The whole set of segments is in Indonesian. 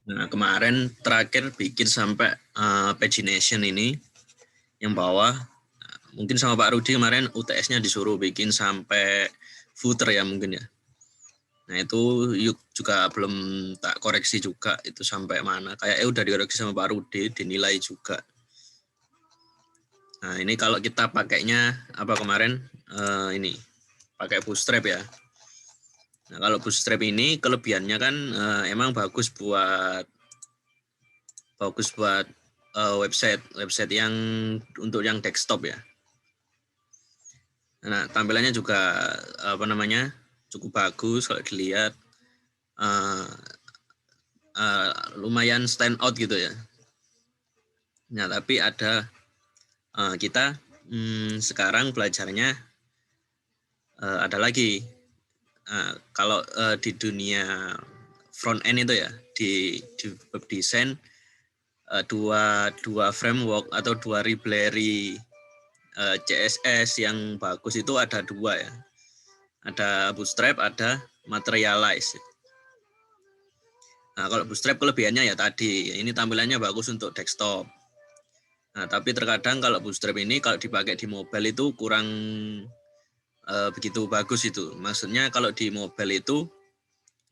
Nah, kemarin terakhir bikin sampai pagination ini yang bawah. Mungkin sama Pak Rudi kemarin UTS-nya disuruh bikin sampai footer ya mungkin ya. Nah itu yuk juga belum tak koreksi juga itu sampai mana. Kayaknya udah dikoreksi sama Pak Rudi, dinilai juga. Nah ini kalau kita pakainya apa kemarin ini pakai bootstrap ya. Nah kalau bootstrap ini kelebihannya kan emang bagus buat website yang untuk yang desktop ya. Nah tampilannya juga apa namanya cukup bagus kalau dilihat. Lumayan stand out gitu ya. Nah tapi ada kita sekarang belajarnya ada lagi kalau di dunia front end itu ya di web design dua framework atau dua library CSS yang bagus itu ada dua ya. Ada Bootstrap, ada Materialize. Nah, kalau Bootstrap kelebihannya ya tadi, ini tampilannya bagus untuk desktop. Nah, tapi terkadang kalau Bootstrap ini kalau dipakai di mobile itu kurang begitu bagus itu. Maksudnya kalau di mobile itu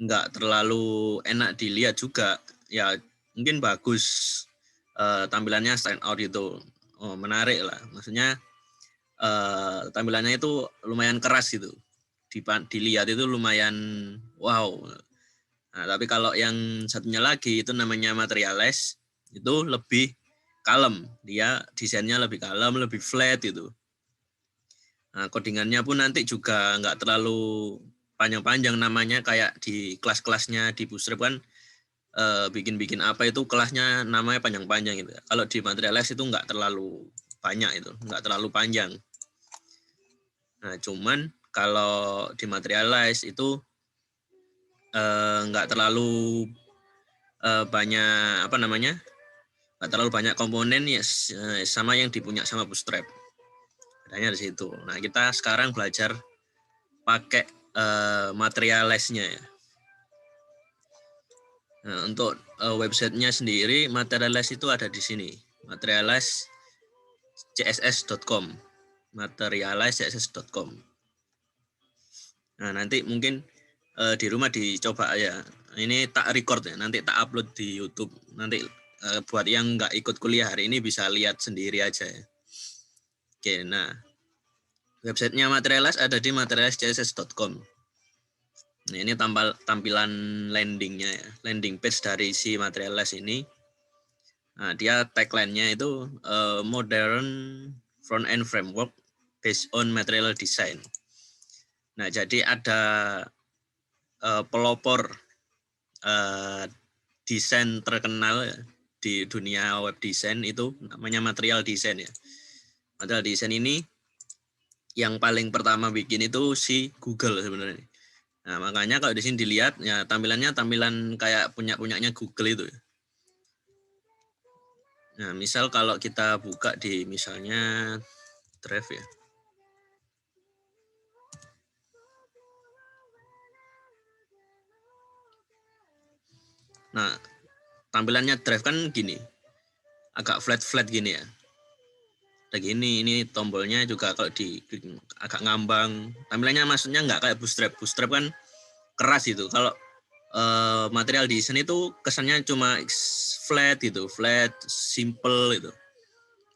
nggak terlalu enak dilihat juga. Ya mungkin bagus tampilannya stand out itu. Oh, menarik lah. Maksudnya tampilannya itu lumayan keras gitu. Dilihat itu lumayan wow. Nah, tapi kalau yang satunya lagi itu namanya Materialize, itu lebih kalem. Dia desainnya lebih kalem, lebih flat gitu. Nah, codingannya pun nanti juga nggak terlalu panjang-panjang namanya kayak di kelas-kelasnya di Bootstrap kan bikin-bikin apa itu kelasnya namanya panjang-panjang gitu. Kalau di Materialize itu nggak terlalu banyak itu, nggak terlalu panjang. Nah, cuman kalau di Materialize itu nggak terlalu banyak apa namanya, nggak terlalu banyak komponen ya sama yang dipunya sama Bootstrap. Adanya di situ. Nah, kita sekarang belajar pakai Materialize-nya ya. Nah, untuk websitenya sendiri Materialize itu ada di sini. Materialize.css.com. Materialize.css.com. Nah, nanti mungkin di rumah dicoba ya. Ini tak record ya, nanti tak upload di YouTube. Nanti buat yang nggak ikut kuliah hari ini bisa lihat sendiri aja ya. Oke, nah websitenya Materialize ada di materialize.css.com. Nah, ini tampilan landingnya ya, landing page dari si Materialize ini. Nah, dia tagline-nya itu modern front-end framework based on material design. Nah, jadi ada pelopor desain terkenal ya, di dunia web design itu namanya Material Design ya. Material Design ini yang paling pertama bikin itu si Google sebenarnya. Nah, makanya kalau di sini dilihat ya tampilannya tampilan kayak punyanya Google itu. Nah, misal kalau kita buka di misalnya Drive ya. Nah, tampilannya Drive kan gini. Agak flat-flat gini ya. Kayak gini, ini tombolnya juga kalau di agak ngambang. Tampilannya maksudnya nggak kayak Bootstrap. Bootstrap kan keras itu. Kalau Material Design itu kesannya cuma flat gitu, flat, simple itu.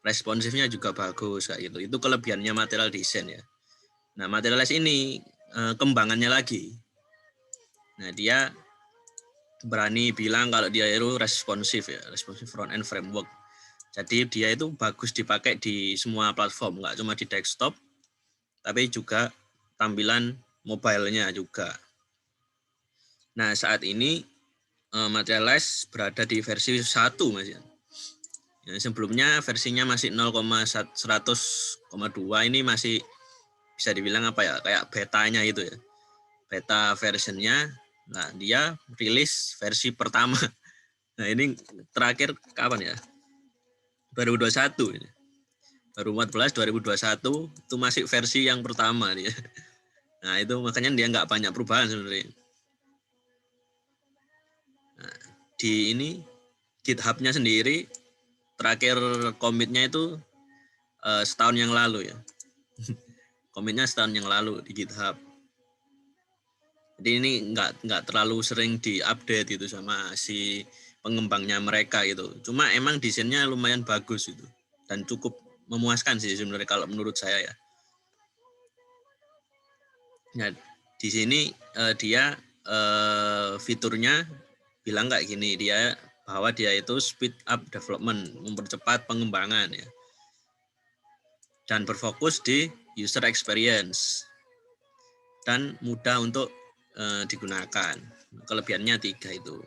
Responsifnya juga bagus kayak gitu. Itu kelebihannya Material Design ya. Nah, Materialize ini kembangannya lagi. Nah, dia berani bilang kalau dia itu responsif ya, responsif front end framework. Jadi dia itu bagus dipakai di semua platform, nggak cuma di desktop, tapi juga tampilan mobile-nya juga. Nah, saat ini Materialize berada di versi 1 Mas ya. Sebelumnya versinya masih 0,100,2 ini masih bisa dibilang apa ya, kayak betanya itu ya. Beta versionnya, nah dia rilis versi pertama. Nah, ini terakhir kapan ya? 2021 ini. 2014 2021 itu masih versi yang pertama dia. Nah, itu makanya dia nggak banyak perubahan sebenarnya. Nah, di ini GitHub-nya sendiri terakhir komitnya itu setahun yang lalu ya. Komitnya setahun yang lalu di GitHub. Jadi ini nggak terlalu sering diupdate itu sama si pengembangnya mereka gitu. Cuma emang desainnya lumayan bagus itu dan cukup memuaskan sih sebenarnya kalau menurut saya ya. Nah, di sini dia fiturnya bilang kayak gini, dia bahwa dia itu speed up development, mempercepat pengembangan ya. Dan berfokus di user experience dan mudah untuk digunakan. Kelebihannya 3 itu.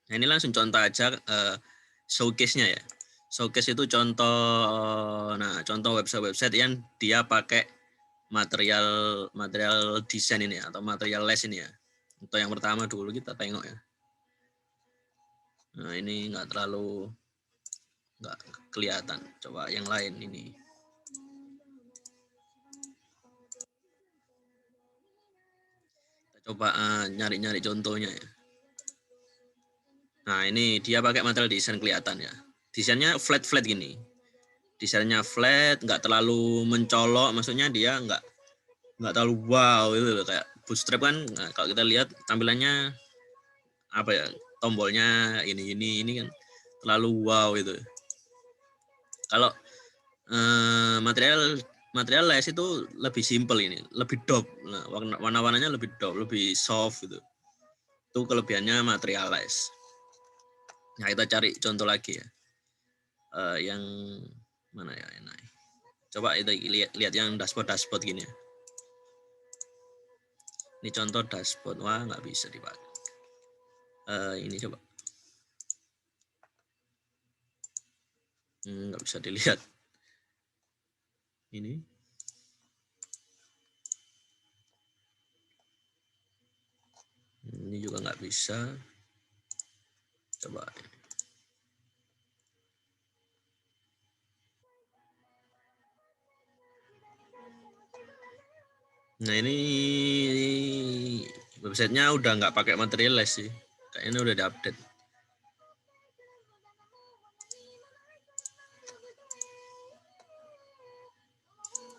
Nah, ini langsung contoh aja showcase-nya ya. Showcase itu contoh website-website yang dia pakai material desain ini atau material les ini ya. Untuk yang pertama dulu kita tengok ya. Nah, ini nggak kelihatan. Coba yang lain ini. Kita coba nyari-nyari contohnya ya. Nah, ini dia pakai material desain kelihatan ya. Desainnya flat-flat gini. Desainnya flat, nggak terlalu mencolok, maksudnya dia nggak terlalu wow itu loh, kayak Bootstrap kan. Nah, kalau kita lihat tampilannya apa ya, tombolnya ini kan terlalu wow itu. Kalau material les itu lebih simple ini, lebih dope. Nah, warna-warnanya lebih dope, lebih soft gitu. Itu kelebihannya material les. Nah, kita cari contoh lagi ya. Yang mana ya enak. Coba itu lihat yang dashboard gini ya. Ini contoh dashboard. Wah, nggak bisa dipakai. Ini coba. Nggak bisa dilihat. Ini. Ini juga nggak bisa. Coba. Nah, ini websitenya udah nggak pakai material les sih. Kayaknya udah diupdate.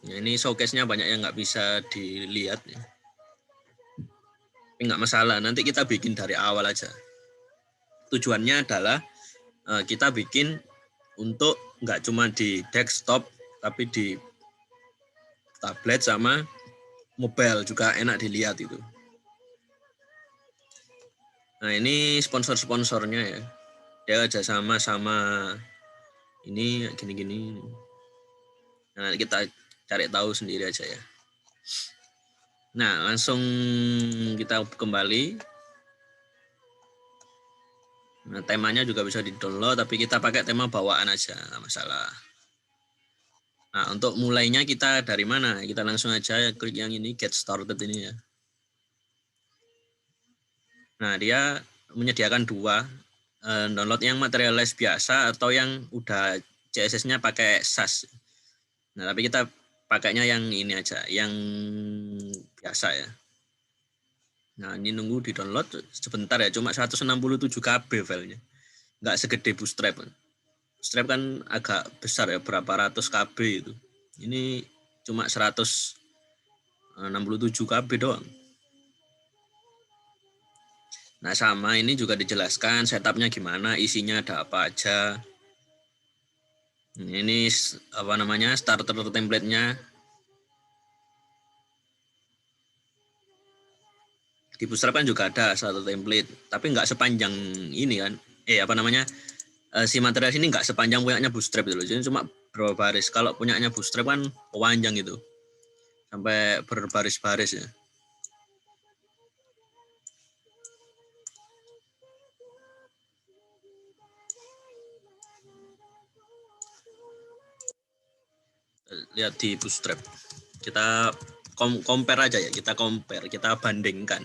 Ya, ini showcase-nya banyak yang nggak bisa dilihat ya. Tapi nggak masalah, nanti kita bikin dari awal aja. Tujuannya adalah kita bikin untuk nggak cuma di desktop, tapi di tablet sama mobile juga enak dilihat itu. Nah, ini sponsor-sponsornya ya. Dia aja sama ini gini-gini. Nah, kita cari tahu sendiri aja ya. Nah, langsung kita kembali. Nah, temanya juga bisa di-download, tapi kita pakai tema bawaan aja, nggak masalah. Nah, untuk mulainya kita dari mana? Kita langsung aja klik yang ini, get started ini ya. Nah, dia menyediakan 2, download yang material les biasa atau yang udah CSS-nya pakai SAS. Nah, tapi kita pakainya yang ini aja, yang biasa ya. Nah, ini nunggu di download sebentar ya, cuma 167 KB filenya. Nggak segede Bootstrap. Bootstrap kan agak besar ya, berapa ratus KB itu. Ini cuma 167 KB doang. Nah, sama ini juga dijelaskan setupnya gimana, isinya ada apa aja. Ini apa namanya, starter template-nya. Di Bootstrap kan juga ada satu template, tapi nggak sepanjang ini kan. Apa namanya, si material ini nggak sepanjang punyanya Bootstrap itu loh. Jadi cuma berapa baris. Kalau punyanya Bootstrap kan panjang itu, sampai berbaris-baris ya. Lihat di Bootstrap. Kita compare aja ya, kita bandingkan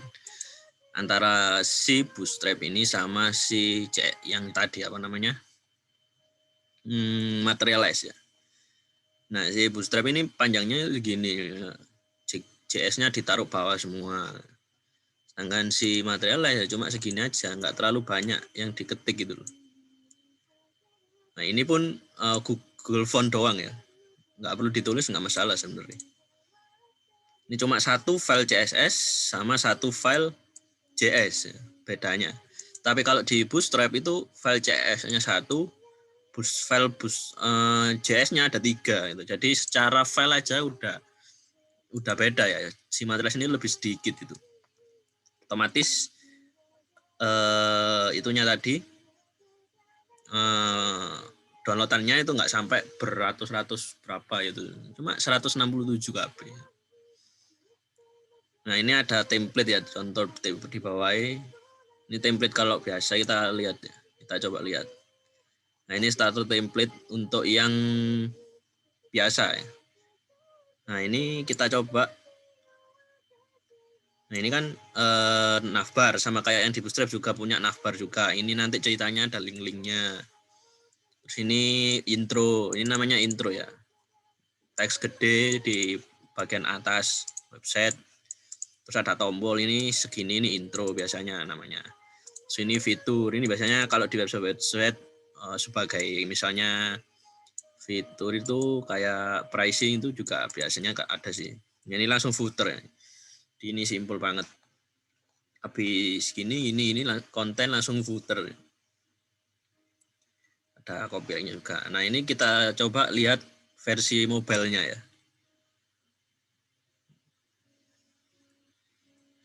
antara si Bootstrap ini sama si yang tadi apa namanya, Materialize ya. Nah, si Bootstrap ini panjangnya segini, JS-nya ditaruh bawah semua. Sedangkan si Materialize ya cuma segini aja, nggak terlalu banyak yang diketik gitu loh. Nah ini pun Google Font doang ya, nggak perlu ditulis, nggak masalah sebenarnya. Ini cuma satu file CSS sama satu file JS ya, bedanya. Tapi kalau di Bootstrap itu file CSS-nya satu, file JS-nya ada 3 gitu. Jadi secara file aja udah beda ya. Si Materialize ini lebih sedikit itu. Otomatis itunya tadi downloadannya itu nggak sampai beratus-ratus berapa itu, cuma 167 KB. Nah ini ada template ya, contoh di bawah ini template kalau biasa kita lihat ya, kita coba lihat. Nah ini starter template untuk yang biasa ya. Nah ini kita coba. Nah ini kan navbar, sama kayak yang di Bootstrap juga punya navbar juga. Ini nanti ceritanya ada link-linknya. Terus ini intro, ini namanya intro ya. Teks gede di bagian atas website. Terus ada tombol, ini segini, ini intro biasanya namanya. Terus ini fitur, ini biasanya kalau di website sebagai misalnya fitur itu kayak pricing itu juga biasanya ada sih. Ini langsung footer ya. Ini simpel banget. Habis gini ini konten langsung footer. Ada copyrightnya juga. Nah ini kita coba lihat versi mobile-nya ya.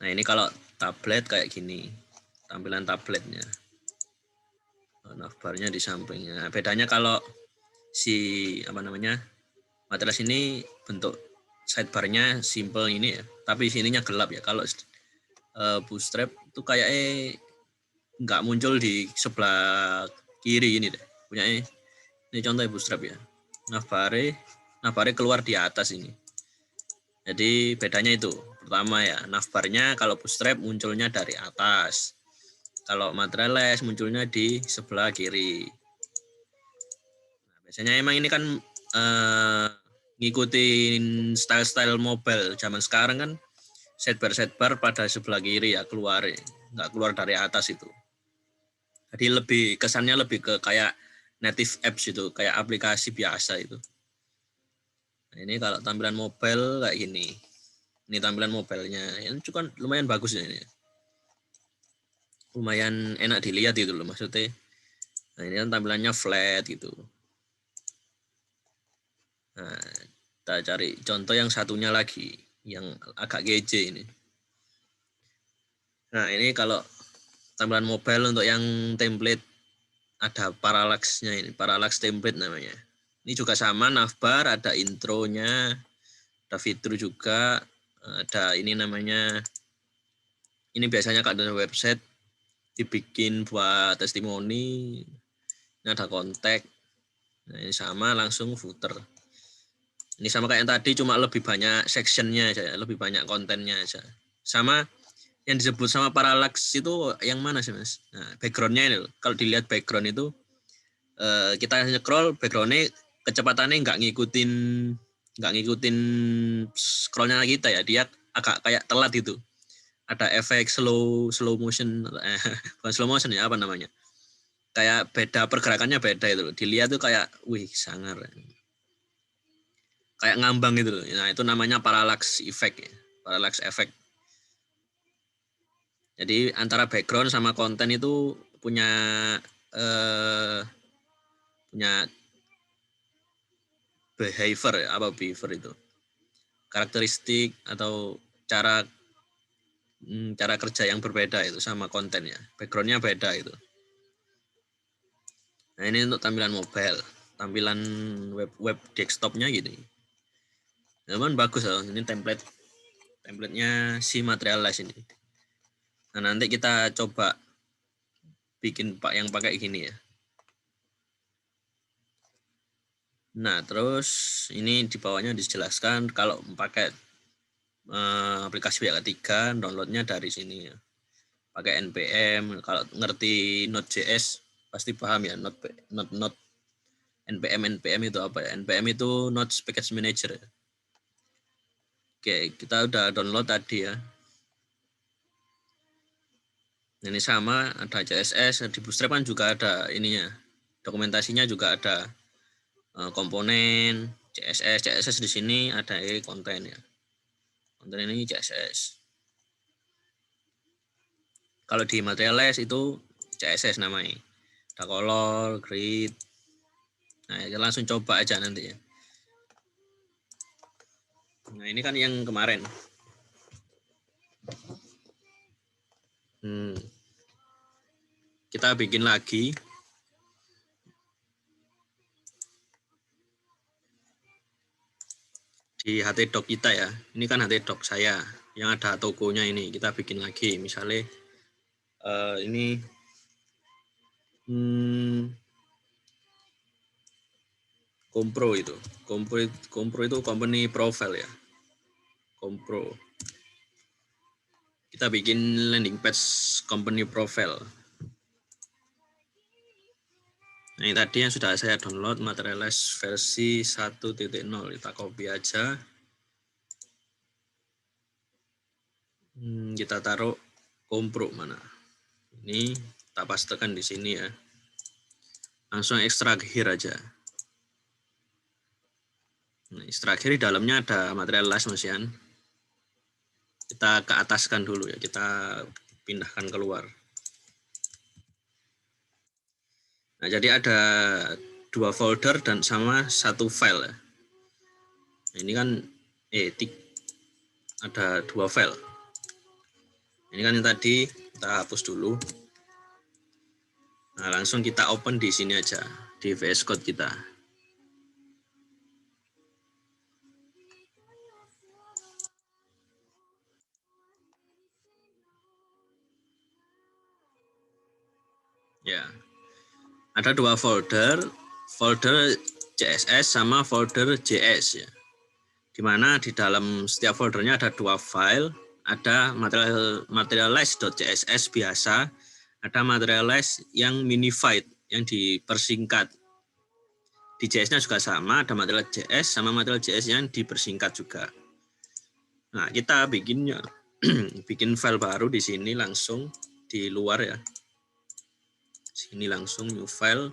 Nah ini kalau tablet kayak gini, tampilan tabletnya. Navbarnya di sampingnya. Bedanya kalau si Materialize ini bentuk sidebar-nya simple ini ya, tapi sininya gelap ya. Kalau Bootstrap itu kayaknya nggak muncul di sebelah kiri ini deh. Punya ini contoh Bootstrap ya. Navbar keluar di atas ini. Jadi bedanya itu. Pertama ya, navbarnya kalau Bootstrap munculnya dari atas. Kalau Materialize munculnya di sebelah kiri. Nah, biasanya emang ini kan ngikutin style-style mobile zaman sekarang kan, sidebar pada sebelah kiri ya keluar, nggak keluar dari atas itu. Jadi kesannya lebih ke kayak native apps itu, kayak aplikasi biasa itu. Nah, ini kalau tampilan mobile kayak gini. Ini tampilan mobilenya. Ini juga lumayan bagus ya ini. Lumayan enak dilihat gitu loh maksudnya. Nah, ini kan tampilannya flat gitu. Nah, kita cari contoh yang satunya lagi, yang agak geje ini. Nah, ini kalau tampilan mobile untuk yang template ada parallax-nya ini, parallax template namanya. Ini juga sama, navbar, ada intronya, ada fitur juga, ada ini namanya, ini biasanya kalau ada website dibikin buat testimoni, ini ada kontak, nah ini sama langsung footer. Ini sama kayak yang tadi, cuma lebih banyak sectionnya aja, lebih banyak kontennya aja. Sama yang disebut sama parallax itu yang mana sih mas? Nah backgroundnya ini loh. Kalau dilihat background itu kita scroll, backgroundnya kecepatannya nggak ngikutin scrollnya kita ya, dia agak kayak telat gitu. Ada efek slow motion, bukan slow motion ya, apa namanya? Kayak beda, pergerakannya beda itu. Dilihat tuh kayak, wih sangar. Kayak ngambang gitu loh. Nah itu namanya parallax effect ya. Parallax effect. Jadi antara background sama konten itu punya behavior ya, apa behavior itu? Karakteristik atau cara kerja yang berbeda itu sama kontennya. Backgroundnya beda itu. Nah ini untuk tampilan mobile. Tampilan web desktopnya gini. Memang bagus loh. Ini templatenya si Materialize ini. Nah nanti kita coba bikin yang pakai gini ya. Nah terus ini di bawahnya dijelaskan kalau pakai aplikasi pihak ketiga, downloadnya dari sini ya. Pakai npm. Kalau ngerti Node.js pasti paham ya, Node npm itu apa ya? npm itu Node Package Manager. Oke, kita udah download tadi ya. Ini sama, ada CSS, di Bootstrap kan juga ada ininya. Dokumentasinya juga ada komponen CSS di sini ada konten ya. Konten ini CSS. Kalau di Materialize itu CSS namanya. Ada color, grid. Nah, kita langsung coba aja nanti ya. Nah, ini kan yang kemarin. Kita bikin lagi. Di htdoc kita ya. Ini kan htdoc saya yang ada tokonya ini. Kita bikin lagi. Misalnya ini Kompro itu. Kompro itu company profile ya. Kompro. Kita bikin landing page company profile. Nah, ini tadi yang sudah saya download Materialize versi 1.0. Kita copy aja. Kita taruh Kompro mana. Ini kita pastekan di sini ya. Langsung ekstrak here aja. Nah, ekstrak here di dalamnya ada Materialize Mas Yan. Kita ke ataskan dulu ya. Kita pindahkan keluar. Nah, jadi ada 2 folder dan sama 1 file ya. Nah, ini kan ada 2 file. Ini kan yang tadi kita hapus dulu. Nah, langsung kita open di sini aja di VS Code kita. Ya. Ada 2 folder CSS sama folder JS ya. Dimana di dalam setiap foldernya ada 2 file, ada materialize.css biasa, ada materialize yang minified, yang dipersingkat. Di JS-nya juga sama, ada material JS sama material JS yang dipersingkat juga. Nah, kita bikinnya bikin file baru di sini langsung di luar ya. Sini langsung new file.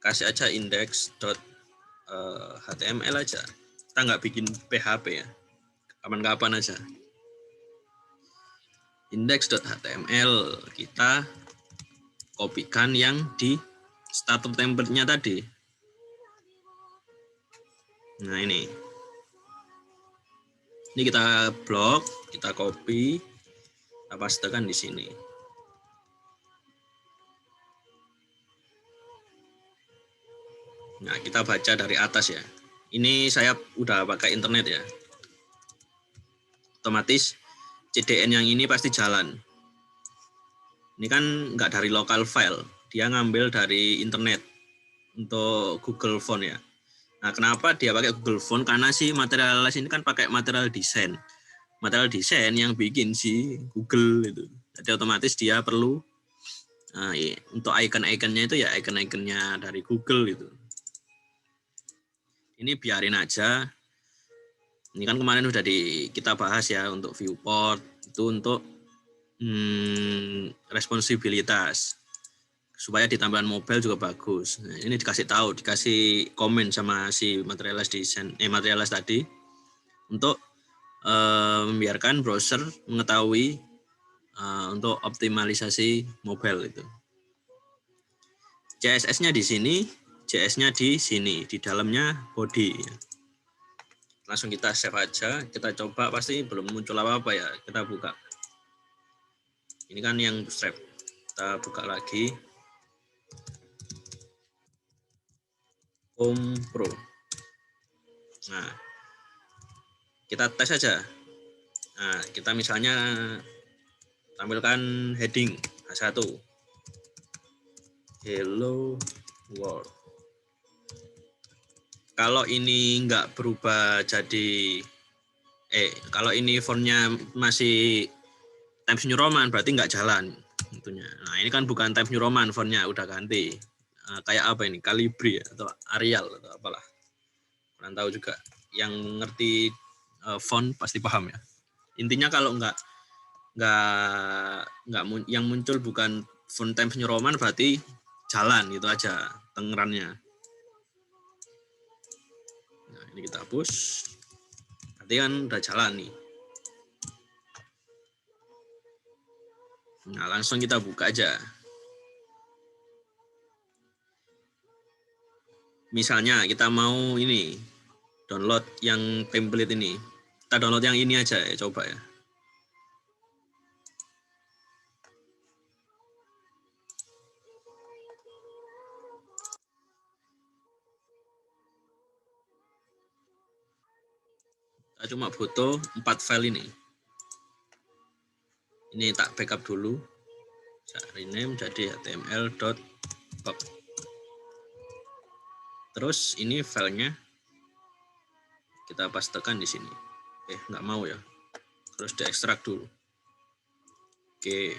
Kasih aja index.html aja. Kita nggak bikin PHP ya. Kapan-kapan aja. Index.html kita kopikan yang di starter template-nya tadi. Nah, ini kita blok, kita copy, kita pastekan di sini. Nah, kita baca dari atas ya. Ini saya udah pakai internet ya. Otomatis CDN yang ini pasti jalan. Ini kan nggak dari local file, dia ngambil dari internet untuk Google Font ya. Nah, kenapa dia pakai Google Font? Karena si Materialize ini kan pakai material design. Material design yang bikin si Google itu. Jadi otomatis dia perlu untuk icon-iconnya itu ya icon-iconnya dari Google gitu. Ini biarin aja. Ini kan kemarin udah kita bahas ya untuk viewport itu untuk responsibilitas supaya di tampilan mobile juga bagus. Nah, ini dikasih komen sama si Materialize tadi untuk membiarkan browser mengetahui untuk optimalisasi mobile itu. CSS-nya di sini, JS-nya di sini, di dalamnya body. Langsung kita save aja, kita coba, pasti belum muncul apa-apa ya. Kita buka. Ini kan yang Bootstrap. Kita buka lagi. Kompro. Nah, kita tes aja. Nah, kita misalnya tampilkan heading H1. Hello World. Kalau ini nggak berubah jadi kalau ini fontnya masih Times New Roman berarti nggak jalan tentunya. Nah, ini kan bukan Times New Roman, fontnya udah ganti. Kayak apa ini? Calibri atau Arial atau apalah. Kurang tahu juga. Yang ngerti font pasti paham ya. Intinya kalau nggak yang muncul bukan font Times New Roman berarti jalan gitu aja tengerannya. Nah, ini kita hapus. Berarti kan udah jalan nih. Nah, langsung kita buka aja. Misalnya kita mau ini download yang template ini. Kita download yang ini aja ya, coba ya. Kita cuma butuh 4 file ini. Ini tak backup dulu. Rename jadi html.pub. Terus ini filenya kita pastekan di sini. Nggak mau ya. Terus diekstrak dulu. Oke.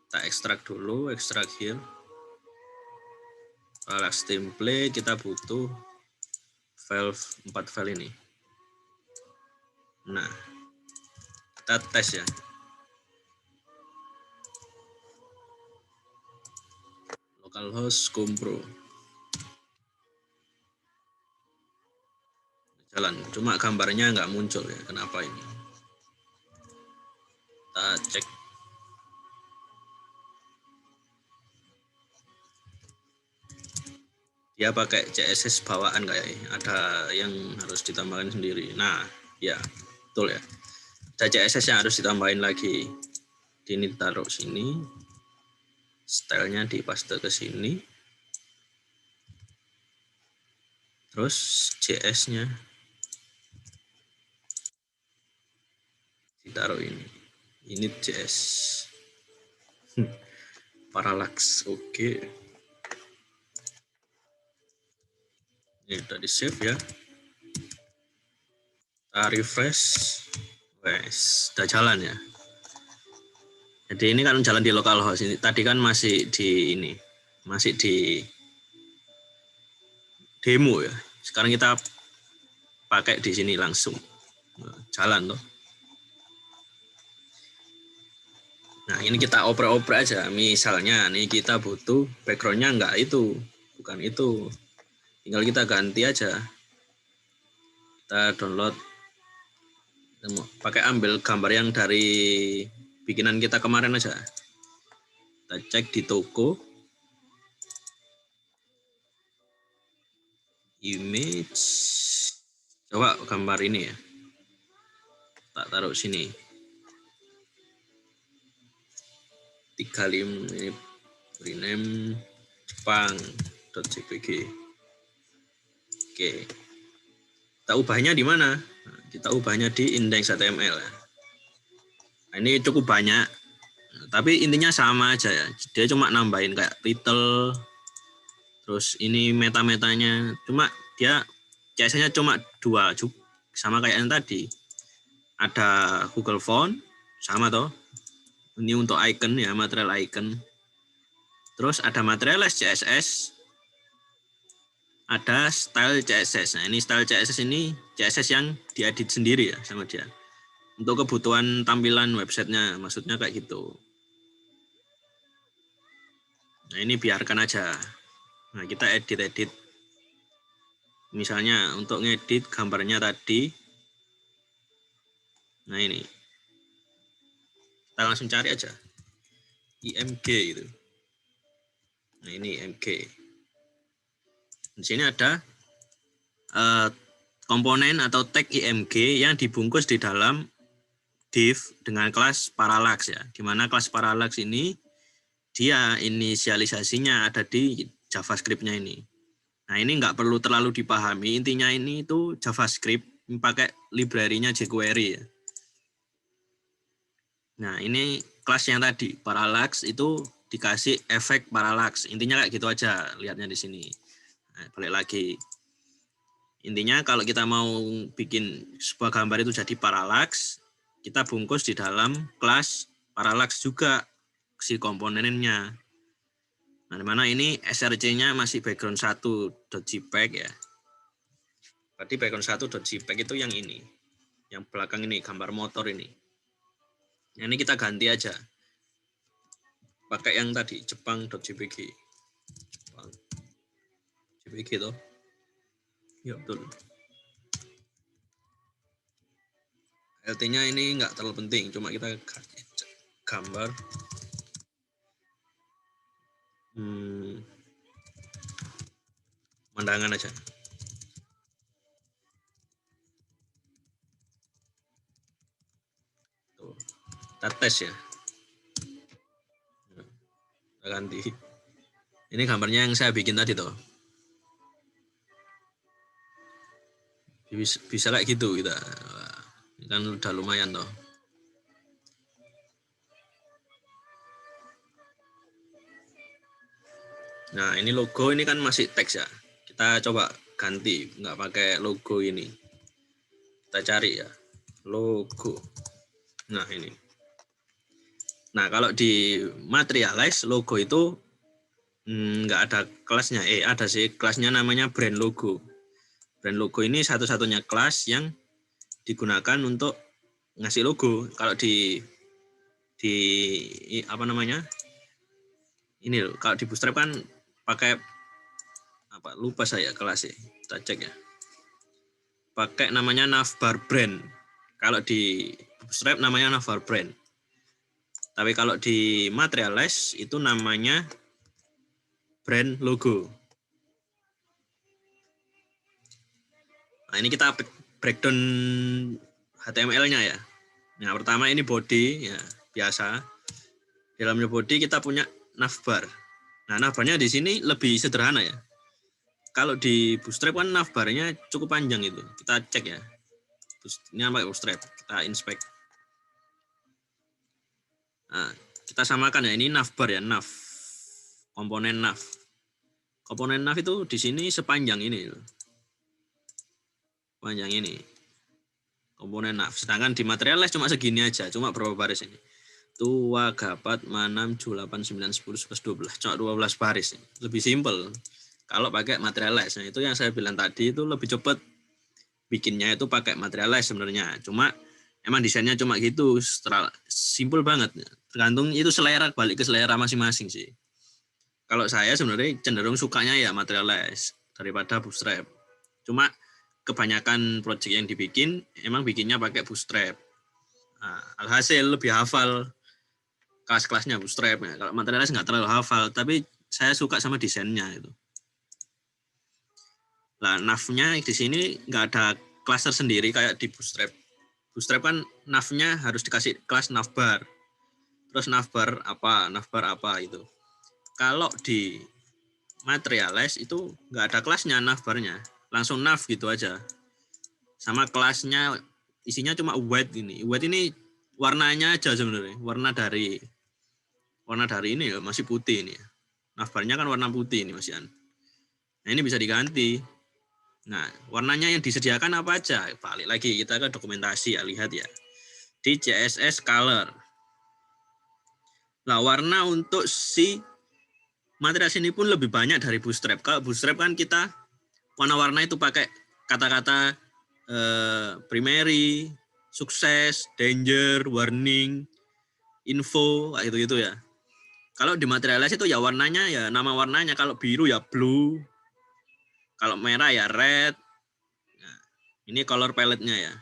Kita ekstrak dulu, ekstrak here. Parallax template kita butuh file 4 file ini. Nah, kita tes ya. Localhost compro. Jalan, cuma gambarnya nggak muncul ya. Kenapa ini? Kita cek. Dia pakai CSS bawaan kayak ada yang harus ditambahkan sendiri. Nah, ya betul ya. Ada CSS yang harus ditambahin lagi. Ini taruh sini, stylenya dipaste ke sini, terus JS-nya ditaruh ini JS. Parallax, oke. Ini udah di save ya. Kita refresh, wes, udah jalan ya. Jadi ini kan jalan di localhost. Ini tadi kan masih di masih di demo ya. Sekarang kita pakai di sini langsung. Jalan tuh. Nah, ini kita oper-oper aja. Misalnya nih kita butuh background-nya enggak itu, bukan itu. Tinggal kita ganti aja. Kita download, pakai ambil gambar yang dari bikinan kita kemarin aja. Kita cek di toko, image, coba gambar ini ya, tak taruh sini. 35 ini rename jepang.jpg. Oke, kita ubahnya di mana? Nah, kita ubahnya di index.html. Nah, ini cukup banyak, tapi intinya sama aja ya. Dia cuma nambahin kayak title, terus ini meta-metanya, cuma dia CSS-nya cuma 2, sama kayak yang tadi. Ada Google Font, sama toh. Ini untuk icon ya, material icon. Terus ada materialize CSS, ada style CSS. Nah, ini style CSS ini CSS yang diedit sendiri ya sama dia. Untuk kebutuhan tampilan websitenya, maksudnya kayak gitu. Nah, ini biarkan aja. Nah, kita edit. Misalnya untuk ngedit gambarnya tadi. Nah, ini. Kita langsung cari aja. IMG gitu. Nah, ini IMG. Di sini ada komponen atau tag IMG yang dibungkus di dalam div dengan kelas parallax ya. Di mana kelas parallax ini dia inisialisasinya ada di JavaScript-nya ini. Nah, ini nggak perlu terlalu dipahami. Intinya ini itu JavaScript pakai library-nya jQuery ya. Nah, ini kelas yang tadi parallax itu dikasih efek parallax. Intinya kayak gitu aja, lihatnya di sini. Nah, balik lagi. Intinya kalau kita mau bikin sebuah gambar itu jadi parallax, kita bungkus di dalam kelas parallax juga si komponennya. Nah, dimana ini src-nya masih background 1.jpg ya. Berarti background1.jpg itu yang ini. Yang belakang ini, gambar motor ini. Nah, ini kita ganti aja. Pakai yang tadi, jepang.jpg. Jpg toh. Ya, betul. LT-nya ini nggak terlalu penting, cuma kita gambar. Pemandangan aja. Tuh. Kita tes ya. Kita ganti. Ini gambarnya yang saya bikin tadi tuh. Bisa kayak gitu kita. Kan udah lumayan toh. Nah, ini logo ini kan masih teks ya. Kita coba ganti, nggak pakai logo ini. Kita cari ya, logo. Nah, ini. Nah, kalau di Materialize, logo itu nggak ada kelasnya. Ada sih, kelasnya namanya brand logo. Brand logo ini satu-satunya kelas yang digunakan untuk ngasih logo. Kalau di apa namanya? Ini loh, kalau di Bootstrap kan pakai apa? Lupa saya kelasnya. Kita cek ya. Pakai namanya navbar brand. Kalau di Bootstrap namanya navbar brand. Tapi kalau di Materialize itu namanya brand logo. Nah, ini kita breakdown HTML-nya ya. Nah, pertama ini body ya, biasa. Di dalamnya body kita punya navbar. Nah, navbarnya di sini lebih sederhana ya. Kalau di Bootstrap kan navbarnya cukup panjang itu. Kita cek ya. Ini pakai Bootstrap, kita inspect. Nah, kita samakan ya, ini navbar ya, nav. Komponen nav. Komponen nav itu di sini sepanjang ini. Panjang ini. Komponen nav. Sedangkan di Materialize cuma segini aja, cuma berapa baris ini. Tua, gapat, manam, 7, 8, 9, 10, 11, 12. Cuma 12 baris. Lebih simpel. Kalau pakai Materialize. Nah, itu yang saya bilang tadi itu lebih cepat. Bikinnya itu pakai Materialize sebenarnya. Cuma emang desainnya cuma gitu. Simpel banget. Tergantung itu selera, balik ke selera masing-masing sih. Kalau saya sebenarnya cenderung sukanya ya Materialize daripada Bootstrap. Cuma kebanyakan project yang dibikin emang bikinnya pakai Bootstrap. Nah, alhasil lebih hafal kelas-kelasnya Bootstrap. Kalau Materialize nggak terlalu hafal, tapi saya suka sama desainnya itu. Nah, nav-nya di sini nggak ada kelas tersendiri kayak di Bootstrap. Bootstrap kan nav-nya harus dikasih kelas navbar. Terus navbar apa itu. Kalau di Materialize itu nggak ada kelasnya navbarnya. Langsung nav gitu aja. Sama kelasnya isinya cuma white ini. White ini warnanya aja sebenarnya. Warna dari ini ya masih putih ini. Navbarnya kan warna putih ini Mas Ian. Nah, ini bisa diganti. Nah, warnanya yang disediakan apa aja? Balik lagi kita ke dokumentasi ya, lihat ya. Di CSS color. Nah, warna untuk si Materialize ini pun lebih banyak dari Bootstrap. Kalau Bootstrap kan kita warna-warna itu pakai kata-kata primary, sukses, danger, warning, info, kayak gitu ya. Kalau di Materialize itu ya warnanya ya nama warnanya. Kalau biru ya blue, kalau merah ya red. Nah, ini color palette-nya ya.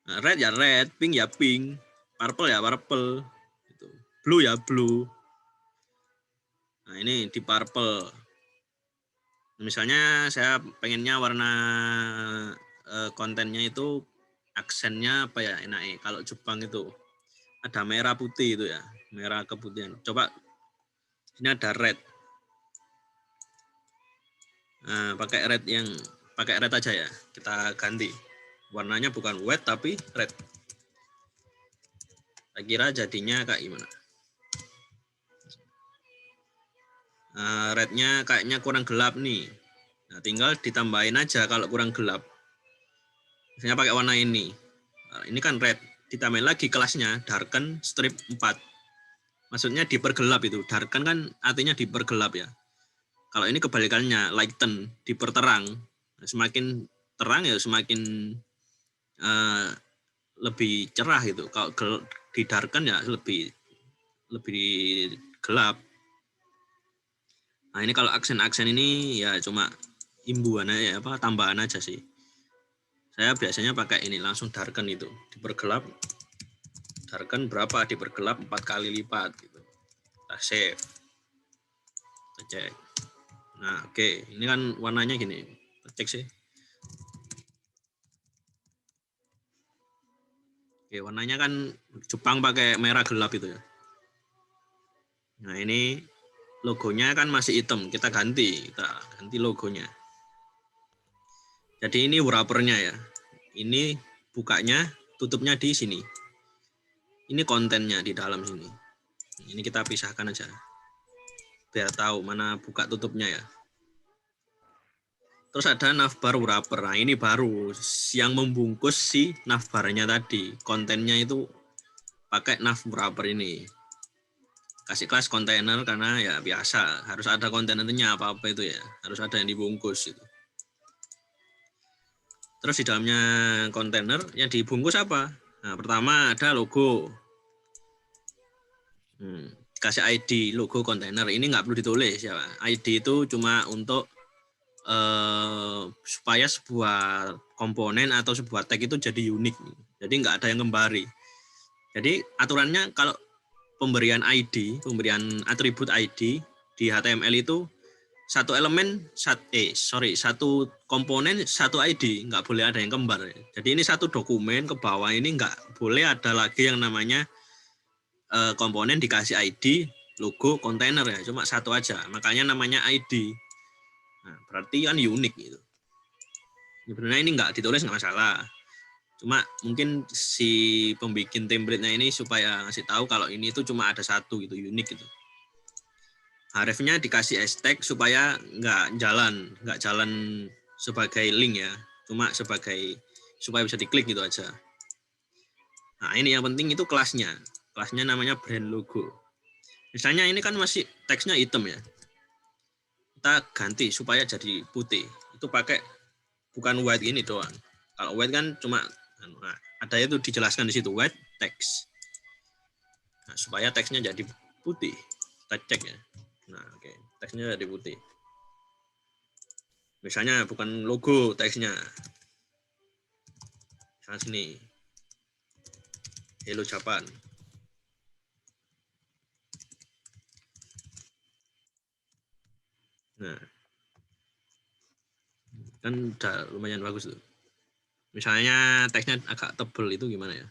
Nah, red ya red, pink ya pink, purple ya purple, gitu. Blue ya blue. Nah, ini di purple. Misalnya saya pengennya warna kontennya itu aksennya apa ya enaknya. Kalau Jepang itu ada merah putih itu ya, merah keputihan. Coba ini ada red. Nah, pakai red aja ya. Kita ganti. Warnanya bukan white tapi red. Saya kira jadinya kayak gimana? Rednya kayaknya kurang gelap nih. Nah, tinggal ditambahin aja kalau kurang gelap. Misalnya pakai warna ini. Nah, ini kan red. Ditambahin lagi kelasnya darken strip 4. Maksudnya dipergelap itu. Darken kan artinya dipergelap ya. Kalau ini kebalikannya, lighten, diperterang. Semakin terang ya semakin lebih cerah gitu. Kalau didarken ya lebih gelap. Nah ini kalau aksen-aksen ini ya cuma imbuhan aja, tambahan aja sih. Saya biasanya pakai ini langsung darken itu, dipergelap. Darken berapa? Dipergelap 4 kali lipat gitu. Kita save. Kita cek. Nah, oke. Ini kan warnanya gini. Kita cek sih. Oke, warnanya kan Jepang pakai merah gelap itu ya. Nah, ini logonya kan masih hitam. Kita ganti logonya. Jadi ini wrappernya ya. Ini bukanya, tutupnya di sini. Ini kontennya di dalam sini. Ini kita pisahkan aja. Biar tahu mana buka tutupnya ya. Terus ada navbar wrapper. Nah, ini baru yang membungkus si navbarnya tadi. Kontennya itu pakai nav wrapper ini. Kasih kelas kontainer karena ya biasa harus ada kontainernya apa-apa itu ya. Harus ada yang dibungkus itu. Terus di dalamnya kontainer yang dibungkus apa? Nah, pertama ada logo. Kasih ID logo kontainer. Ini nggak perlu ditulis ya. ID itu cuma untuk supaya sebuah komponen atau sebuah tag itu jadi unik. Jadi nggak ada yang kembali. Jadi aturannya kalau pemberian pemberian atribut ID di HTML itu satu elemen, satu komponen, satu ID, nggak boleh ada yang kembar. Jadi ini satu dokumen ke bawah ini nggak boleh ada lagi yang namanya komponen dikasih ID, logo, kontainer ya, cuma satu aja. Makanya namanya ID. Nah, berarti kan unik gitu. Sebenarnya ini nggak ditulis nggak masalah. Cuma mungkin si pembikin template-nya ini supaya ngasih tahu kalau ini itu cuma ada satu gitu, unik gitu. Href-nya dikasih hashtag supaya nggak jalan sebagai link ya, cuma supaya bisa diklik gitu aja. Nah ini yang penting itu kelasnya namanya brand logo. Misalnya ini kan masih teksnya hitam ya, kita ganti supaya jadi putih. Itu pakai bukan white ini doang. Kalau white kan cuma ada itu dijelaskan di situ white text. Nah, supaya teksnya jadi putih, kita cek ya. Nah, oke, teksnya jadi putih. Misalnya bukan logo teksnya. Misalnya sini. Hello Japan. Nah, kan udah lumayan bagus tuh. Misalnya teksnya agak tebel itu gimana ya?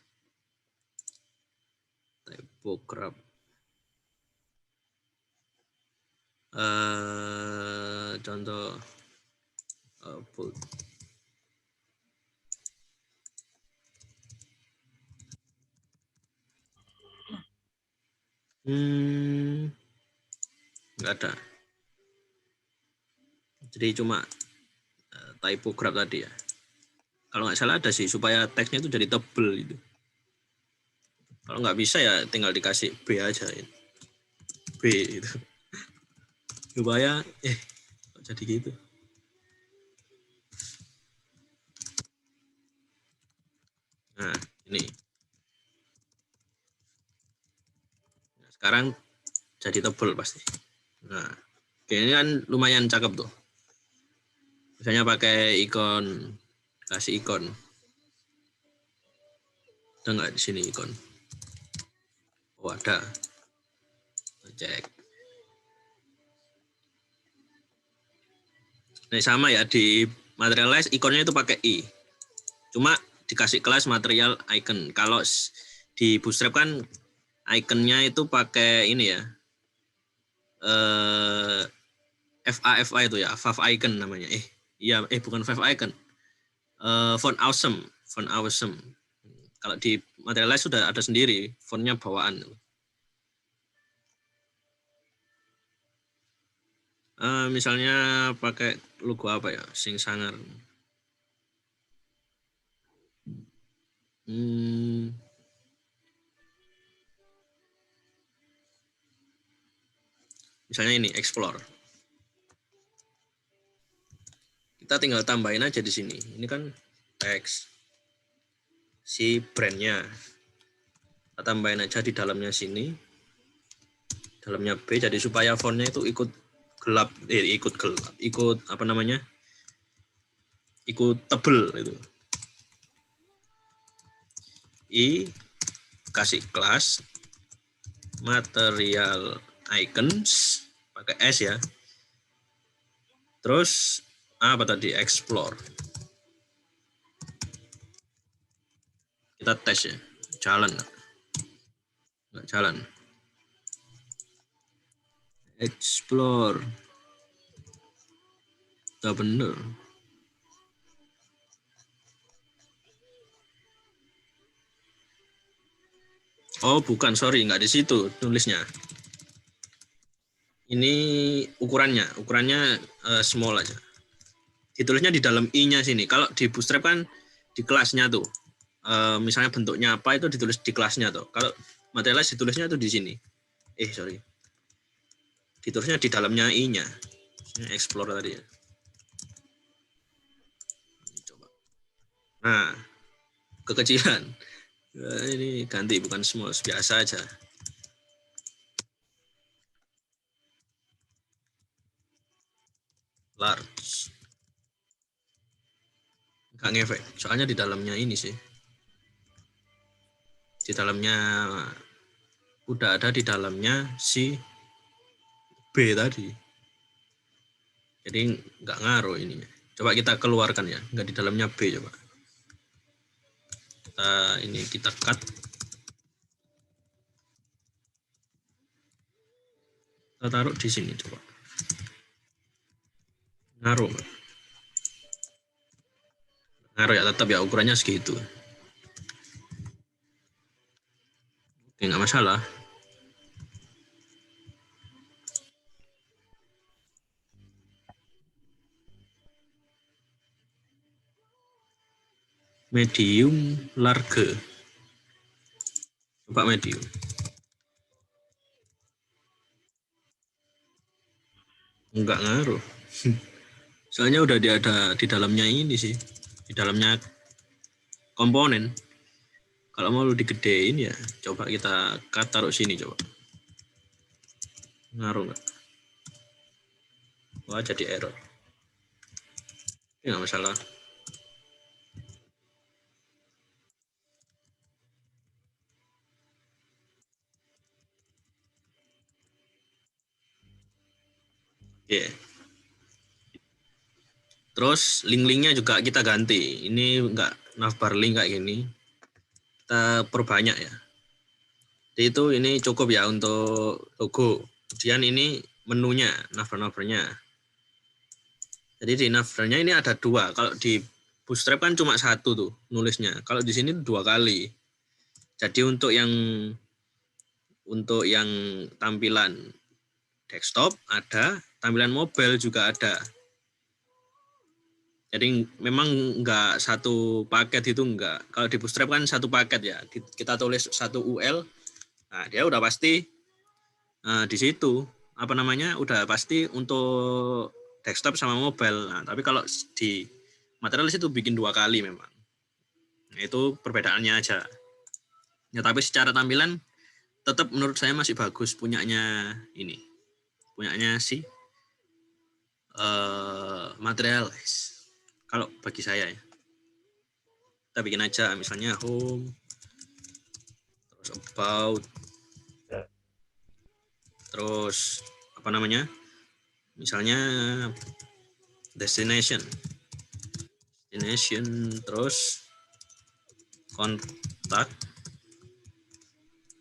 Typograph. Contoh bold. Nggak ada. Jadi cuma typograph tadi ya. Kalau nggak salah ada sih supaya teksnya itu jadi tebel gitu. Kalau nggak bisa ya tinggal dikasih B aja ya. B itu. Supaya kok jadi gitu. Nah, ini. Nah, sekarang jadi tebel pasti. Nah, ini kan lumayan cakep tuh. Misalnya pakai ikon, kasih ikon. Ada nggak di sini ikon? Oh ada. Cek. Nah sama ya di materialize ikonnya itu pakai I. Cuma dikasih kelas material icon. Kalau di Bootstrap kan ikonnya itu pakai ini ya. FA itu ya, Fav icon namanya. Bukan Fav icon. Font awesome. Kalau di materialize sudah ada sendiri, fontnya bawaan. Misalnya pakai logo apa ya, sing sangar. Misalnya ini explore. Kita tinggal tambahin aja di sini. Ini kan teks si brandnya. Kita tambahin aja di dalamnya sini. Dalamnya B, jadi supaya fontnya itu ikut gelap, ikut apa namanya? Ikut tebel itu. I kasih kelas material icons pakai S ya. Terus apa tadi? Explore. Kita tes ya. Jalan nggak? Nggak jalan. Explore. Udah bener. Oh bukan, sorry, nggak di situ tulisnya. Ini ukurannya small aja. Ditulisnya di dalam i-nya sini. Kalau di Bootstrap kan di kelasnya tuh. Misalnya bentuknya apa itu ditulis di kelasnya tuh. Kalau materialis ditulisnya tuh di sini. Sorry. Ditulisnya di dalamnya i-nya. Explore tadi ya. Coba. Nah, kekecilan. Ini ganti bukan small, biasa aja. Large. Nggak ngefek, soalnya di dalamnya ini sih. Di dalamnya udah ada di dalamnya si B tadi. Jadi nggak ngaruh ininya. Coba kita keluarkan ya, nggak di dalamnya B coba. Kita cut. Kita taruh di sini coba. Ngaruh nggak? Ngaruh ya, tetap ya ukurannya segitu. Oke, nggak masalah. Medium large. Coba medium. Nggak ngaruh. Soalnya udah ada di dalamnya ini sih. Di dalamnya komponen. Kalau mau digedein ya coba kita cut taruh sini coba. Ngaruh nggak? Wah jadi error. Nggak masalah. Yeah. Terus link-linknya juga kita ganti. Ini nggak navbar link kayak gini. Kita perbanyak ya. Jadi itu ini cukup ya untuk logo. Kemudian ini menunya, navbar-navbarnya. Jadi di navbarnya ini ada dua. Kalau di Bootstrap kan cuma satu tuh nulisnya. Kalau di sini dua kali. Jadi untuk yang tampilan desktop ada, tampilan mobile juga ada. Jadi memang nggak satu paket itu enggak. Kalau di Bootstrap kan satu paket ya. Kita tulis satu UL, nah dia udah pasti di situ apa namanya udah pasti untuk desktop sama mobile. Nah, tapi kalau di materialis itu bikin dua kali memang. Nah, itu perbedaannya aja. Ya tapi secara tampilan tetap menurut saya masih bagus punyanya ini. Punyanya si materialis. Kalau bagi saya ya. Kita bikin aja misalnya home, terus about, terus apa namanya? Misalnya destination, terus kontak.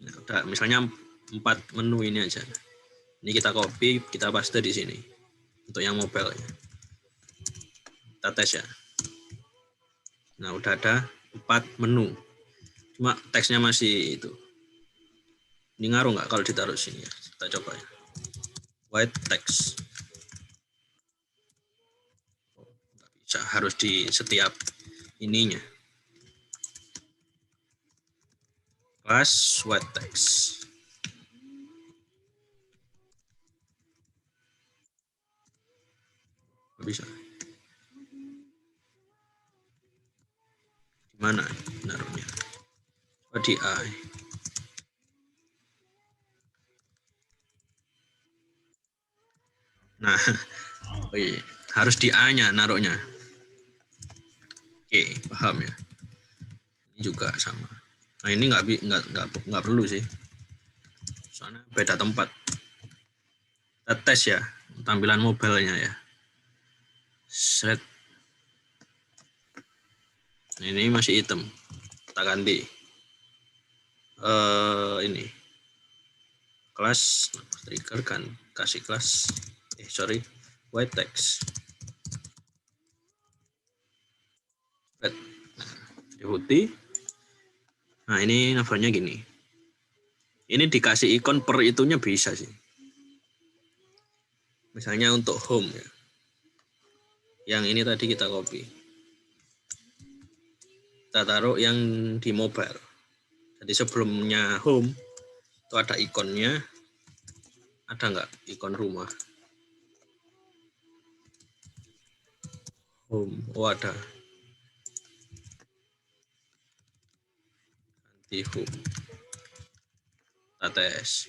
Nah, udah misalnya 4 menu ini aja. Ini kita copy, kita paste di sini untuk yang mobile ya. Kita tes ya. Nah, udah ada 4 menu. Cuma teksnya masih itu. Ini ngaruh nggak kalau ditaruh sini ya? Kita coba ya. White text. Nggak bisa, harus di setiap ininya. Class white text. Nggak bisa. Mana naruhnya? Oh, di A. Nah, oh iya, harus di A-nya naruhnya. Oke, paham ya. Ini juga sama. Nah, ini nggak perlu sih. Soalnya beda tempat. Kita tes ya tampilan mobilenya ya. Set. Ini masih hitam. Kita ganti. Ini kelas trigger kan kasih kelas white text. Red. Putih. Nah, ini navanya gini. Ini dikasih ikon per itunya bisa sih. Misalnya untuk home ya. Yang ini tadi kita copy. Kita taruh yang di mobile. Jadi sebelumnya home itu ada ikonnya. Ada nggak ikon rumah? Home. Oh, ada. Ganti home. Kita tes.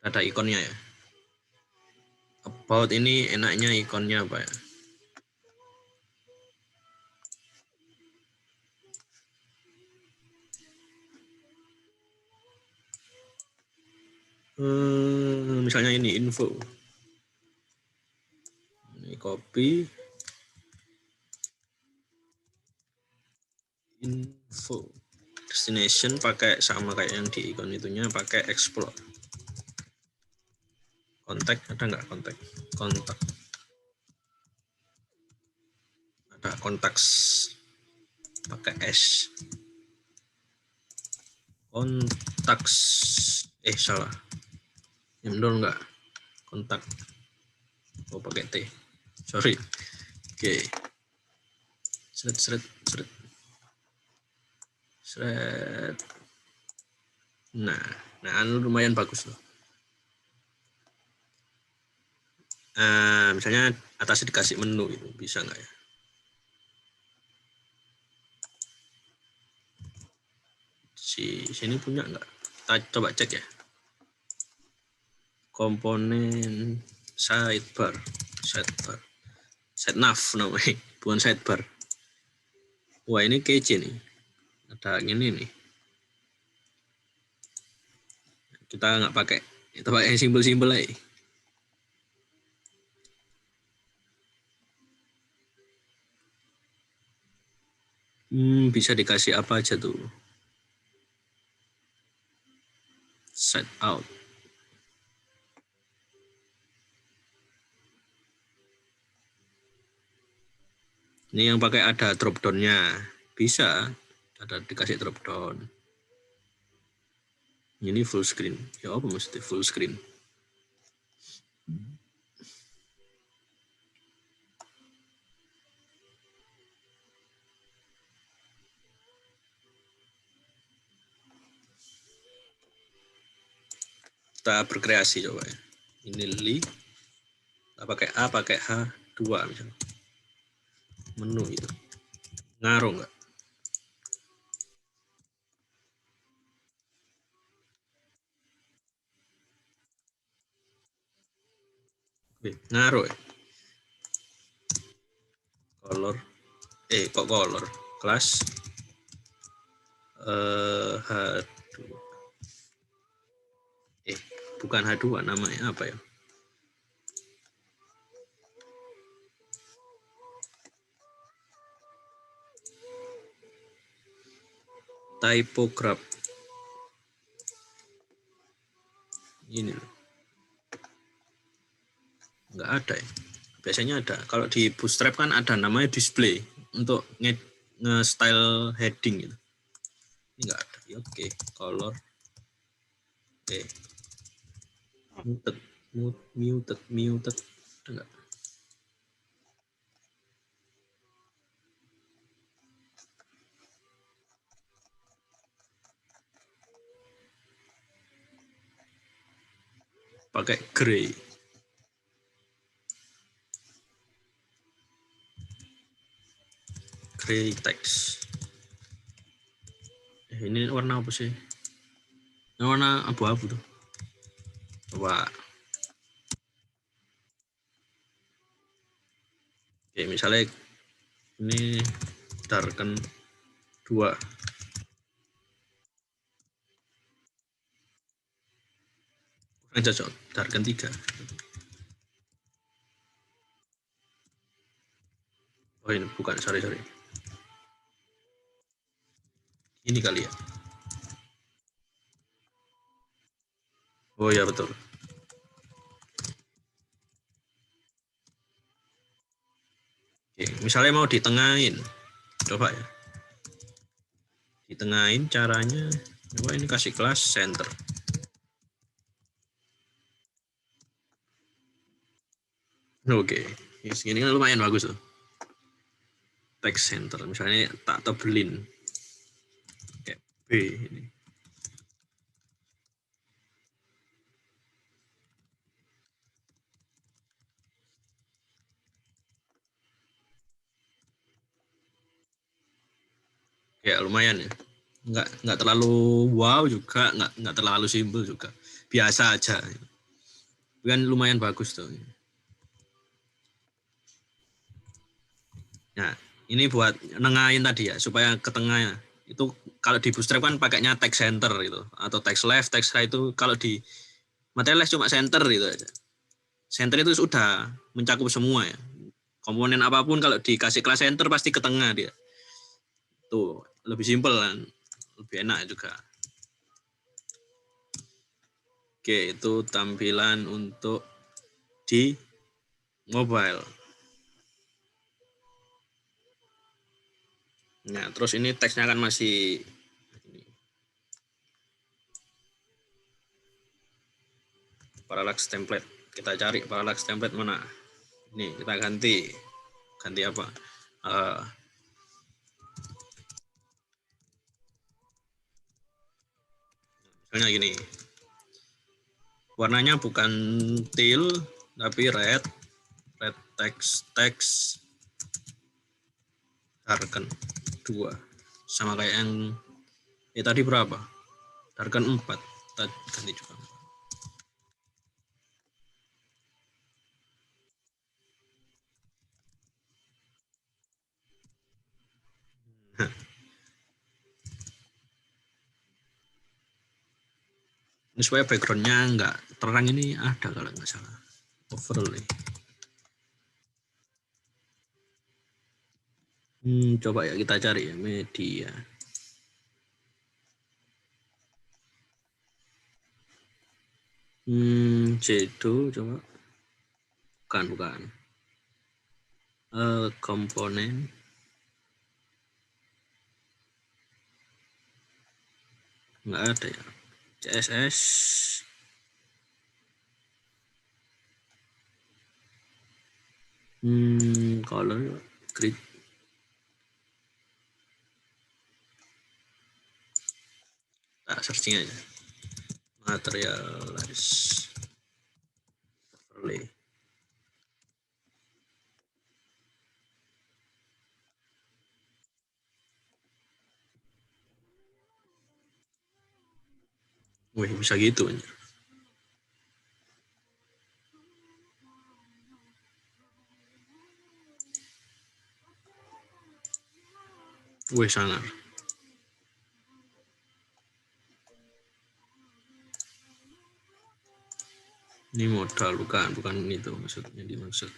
Ada ikonnya ya. About ini enaknya ikonnya apa ya? Misalnya ini info. Ini copy. Info. Destination pakai sama kayak yang di ikon itunya, pakai explore. Kontak ada nggak kontak? Kontak. Ada kontaks. Pakai S. Kontaks. Salah. Yang benar nggak? Kontak. Oh, pakai T. Sorry. Oke. Seret. Nah, lumayan bagus loh. Misalnya atasnya dikasih menu itu bisa nggak ya? Sini punya nggak? Kita coba cek ya. Komponen sidebar. Sidenav namanya, bukan sidebar. Wah, ini kece nih. Ada ini nih. Kita nggak pakai. Kita pakai yang simpel-simpel aja. Bisa dikasih apa aja tuh. Side out. Ini yang pakai ada drop down-nya. Bisa. Ada dikasih drop down. Ini full screen. Ya apa mesti full screen? Kita berkreasi coba ya. Ini li. Kita pakai A, pakai H2 misalnya. Menu itu. Ngaruh nggak? Ngaruh ya. Color. Kok color? Kelas H2. Bukan H2 namanya apa ya? Typograph. Ini loh. Nggak ada ya. Biasanya ada. Kalau di Bootstrap kan ada namanya display untuk nge-style heading gitu. Ini nggak ada. Ya, oke. Color. Muted. Ada nggak? Pakai gray. gray text. Ini warna apa sih? Ini warna abu-abu tuh. Coba. Oke, misalnya ini darken 2. Kurang cocok, darken 3. Oh ini bukan, sorry. Ini kali ya. Oh ya betul. Oke, misalnya mau ditengahin. Coba ya. Ditengahin caranya. Coba ini kasih kelas center. Oke, segini kan lumayan bagus tuh. Text center, misalnya tak tebelin. Kayak B ini. Ya lumayan ya. Nggak terlalu wow juga, nggak terlalu simpel juga. Biasa aja. Kan lumayan bagus tuh. Nah, ini buat nengahin tadi ya, supaya ke tengahnya. Itu kalau di Bootstrap kan pakainya text center gitu, atau text left, text right itu kalau di Materialize cuma center gitu aja. Center itu sudah mencakup semua ya. Komponen apapun kalau dikasih kelas center pasti ke tengah dia. Tuh, lebih simpel kan. Lebih enak juga. Oke, itu tampilan untuk di mobile. Nah, terus ini teksnya kan masih parallax template. Kita cari parallax template mana. Ini kita ganti apa? Misalnya gini. Warnanya bukan teal tapi red text darken 2. Sama kayak yang tadi berapa? Darken 4. Kita ganti juga. Ini supaya backgroundnya nggak terang, ini ada kalau nggak salah overlay. Coba ya kita cari ya media. Shadow coba. Bukan. Komponen. Nggak ada ya. CSS. Color grid. Searching aja. Materialize overlay. Wih, bisa gitu. Wih, sangar. Ini modal, bukan itu maksudnya dimaksud.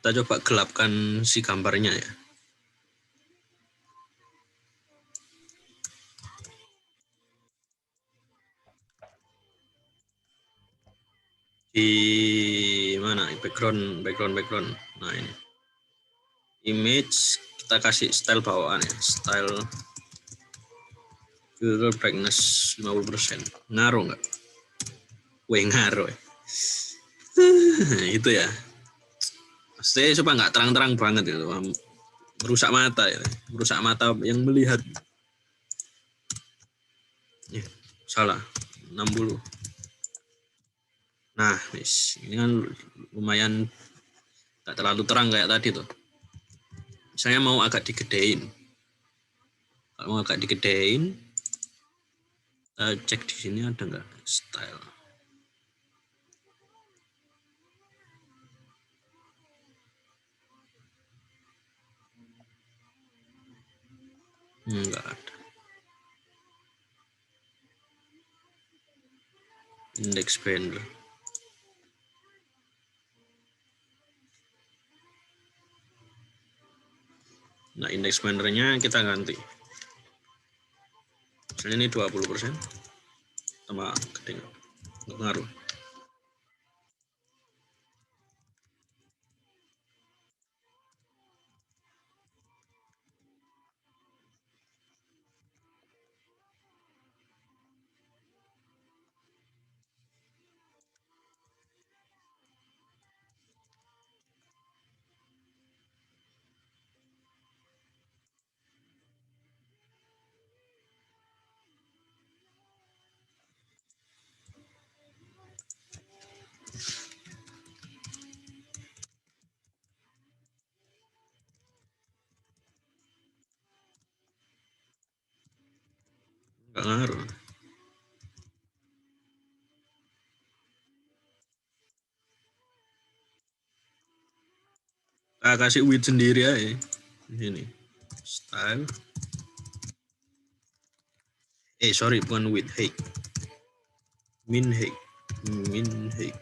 Kita coba gelapkan si gambarnya ya. Di mana background. Nah ini image, kita kasih style bawaan ya, style Filter brightness 50%. Ngaruh nggak? Weh, ngaruh. Itu ya. Pasti supaya nggak terang-terang banget itu. Merusak mata ya. Merusak mata yang melihat. Salah. 60. Nah, ini kan lumayan nggak terlalu terang kayak tadi tuh. Saya mau agak digedein. Kalau mau agak digedein, cek di sini ada nggak style. Nggak ada. Index expander. Nah, index expandernya kita ganti. Misalnya ini 20%. Tambah gede nggak ngaruh. Nggak ngaruh. Kita kasih width sendiri aja. Di sini. Style. Sorry, bukan width, height. Min height. Min height.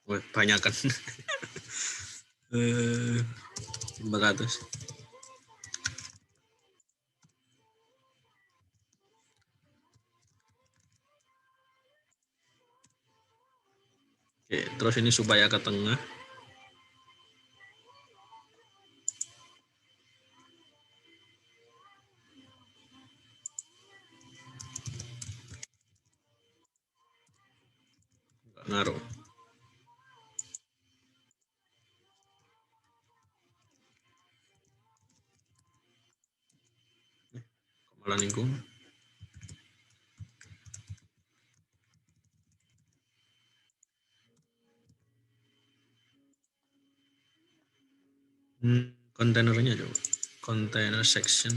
Wah, banyak kan. 400. Oke, terus ini supaya ke tengah. Nggak ngaruh. Malah lingkung. Kontainernya coba. Container section.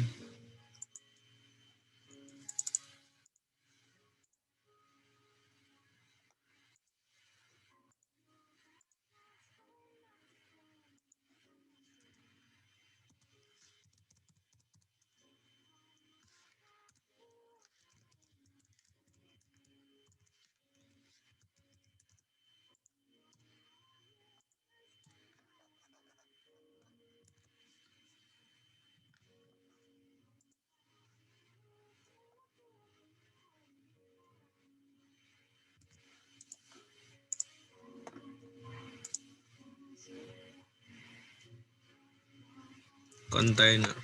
Container.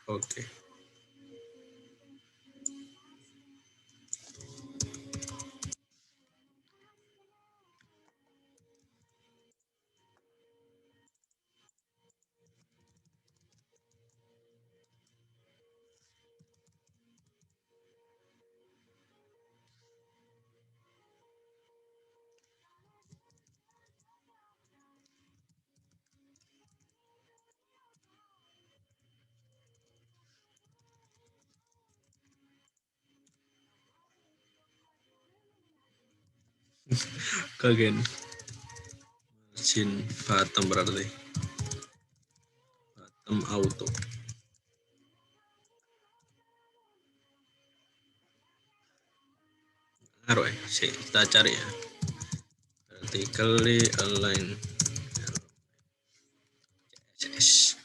Oke. Kagen. Margin bottom berarti. Bottom auto. Ngaruh ya. Kita cari ya. Vertically align. CSS.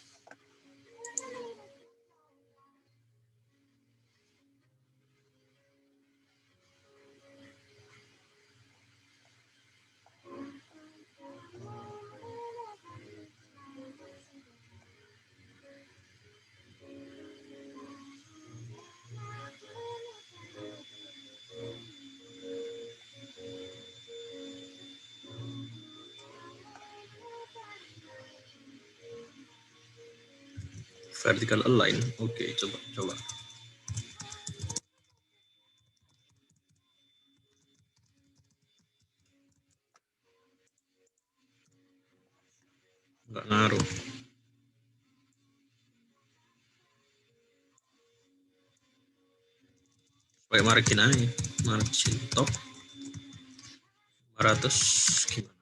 vertical align. Oke, coba. Nggak ngaruh. Pakai margin aja. Margin top 500 gimana?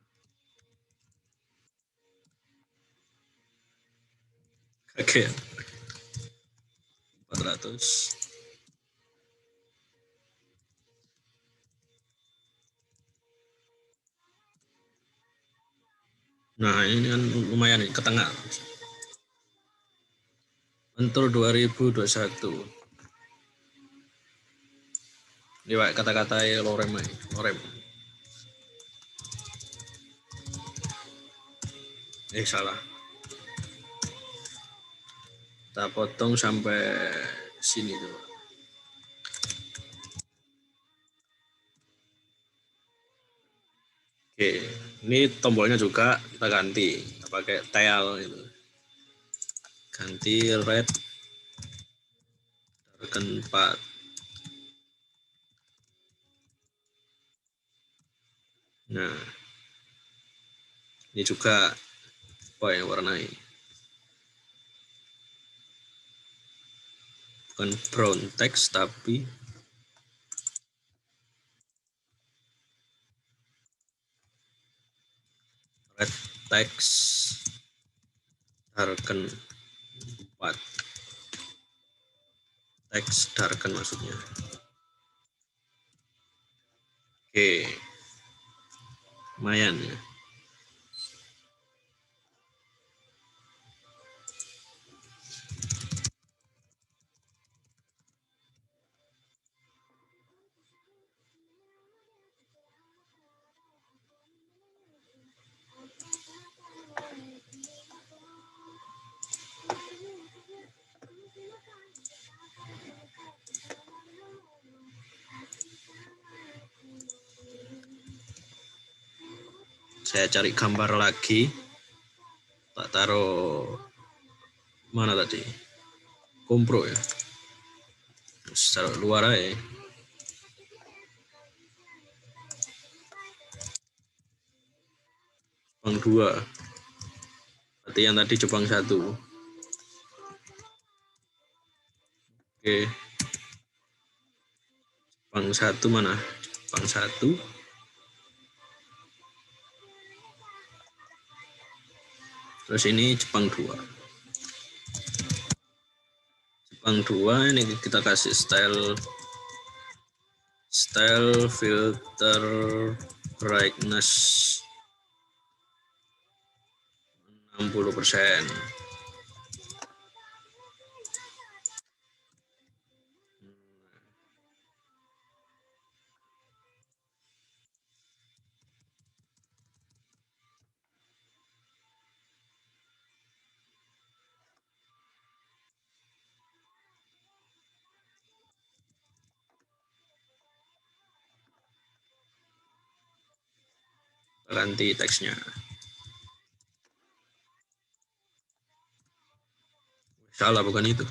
Oke. 400. Nah, ini kan lumayan nih, ke tengah. Mentor 2021. Ini Pak, kata-kata lorem. Salah. Kita potong sampai sini tuh. Oke, ini tombolnya juga kita ganti, kita pakai tail itu. Ganti red darken 4. Nah, ini juga apa yang warnai? Bukan brown text tapi red text darken 4. Text darken maksudnya. Oke, lumayan ya. Saya cari gambar lagi, tak taruh mana tadi? Kompro ya. Taruh luar aja. Jepang 2. Berarti yang tadi Jepang 1. Oke. Jepang 1 mana? Jepang 1. Terus ini Jepang 2. Jepang 2 ini kita kasih style filter brightness 60%. Ganti teksnya. Salah, bukan itu.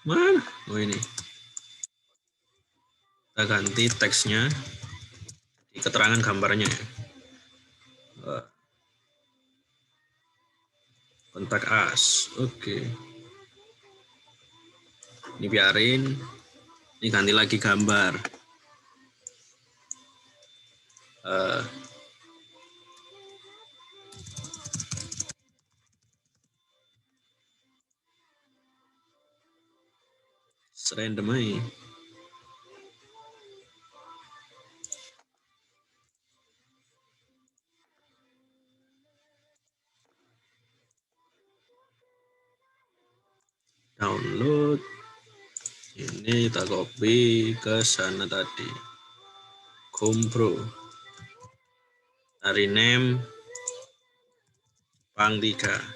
Mana? Oh ini. Kita ganti teksnya di keterangan gambarnya. Kontak as. Oke. Ini biarin. Ini ganti lagi gambar. Random aja. Download. Ini kita copy ke sana tadi. Kompro. Dari name Pang 3.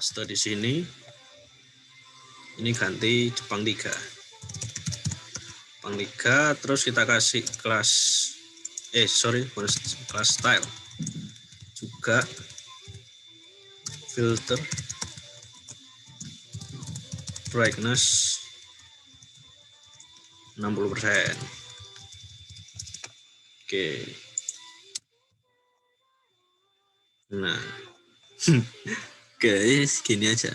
paste di sini. Ini ganti Jepang 3. Jepang 3, terus kita kasih kelas kelas style. Juga filter brightness 60%. Oke. Nah. Guys, gini aja.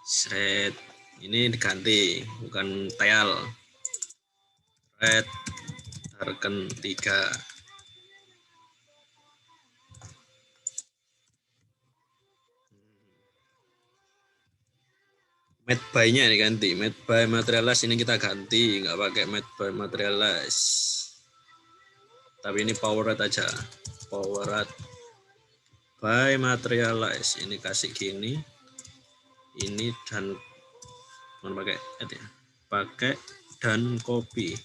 Shred ini diganti, bukan teal. Red darken 3. Made by-nya diganti. Made by Materialize ini kita ganti, nggak pakai Made by Materialize. Tapi ini powered aja. Powered by Materialize. Ini kasih gini. Ini dan bukan pakai ya. Pakai dan copy.